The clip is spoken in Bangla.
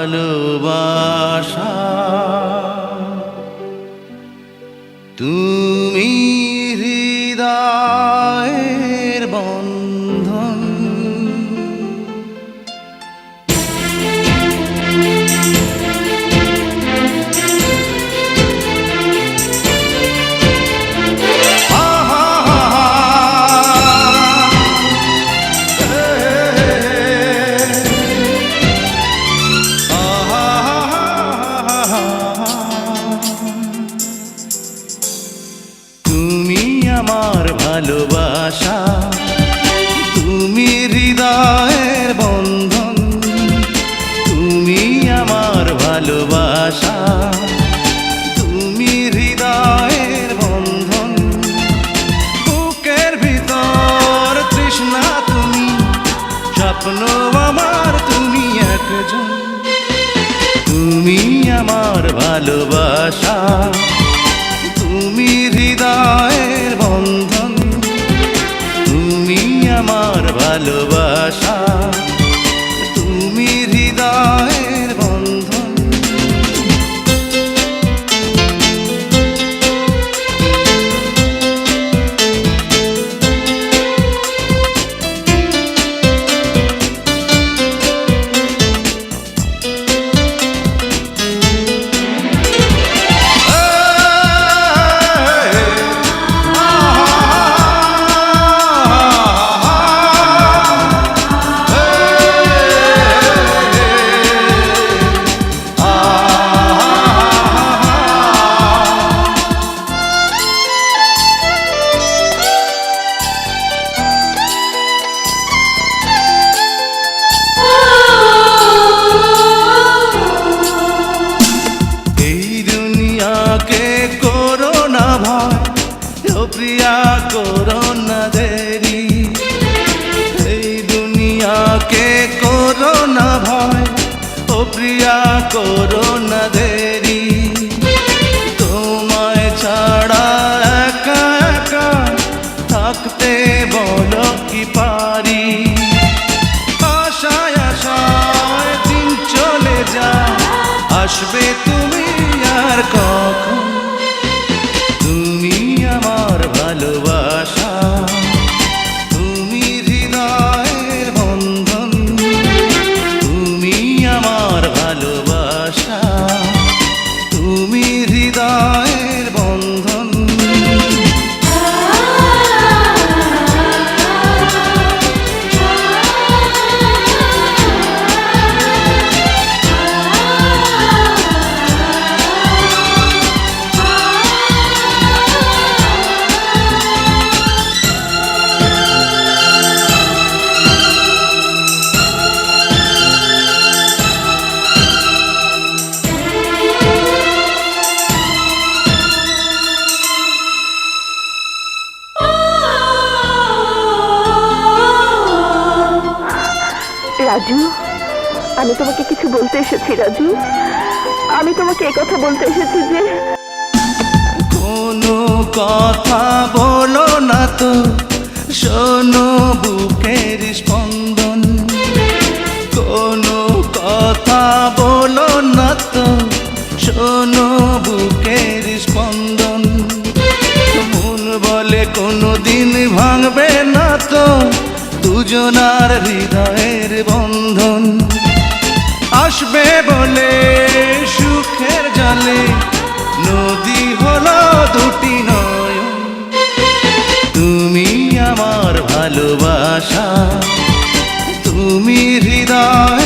ভালোবাসা তুমি হৃদয়ের বন্ধন। আমার ভালোবাসা তুমি হৃদয়ের বন্ধন, তুমি আমার ভালোবাসা তুমি হৃদয়ের বন্ধন। বুকের ভিতর তৃষ্ণা তুমি, স্বপ্ন আমার তুমি একজন। তুমি আমার ভালোবাসা তুমি হৃদয়ের বন্ধন, তুমি আমার ভালোবাসা তুমি হৃদয়ের বন্ধন। প্রিয়া করো না দেরি, এই দুনিয়াকে করো না ভয়, ও প্রিয়া করো না দেরি। তোমায় ছাড়া একা একা থাকতে বলো কি পারি। আশায় আশায় দিন চলে যায়, আসবে তুমি আর কখন। তুমি আমার ভালোবাসা তুমি হৃদয়ের বন্ধন, তুমি আমার ভালোবাসা তুমি হৃদয়ের বন্ধন। রাজু, আমি তোমাকে কিছু বলতে এসেছি। রাজু, আমি তোমাকে এই কথা বলতে এসেছি যে কোনো কথা বলো না তো, শোনো বুকের স্পন্দন। কোনো কথা বলো না তো, শোনো বুকের স্পন্দন। মন বলে কোনো দিন ভাঙবে না তো দুজনার হৃদয়ের বন্ধন। আসবে বলে সুখের জলে নদী হলো দুটি নয়ন। তুমি আমার ভালোবাসা তুমি হৃদয়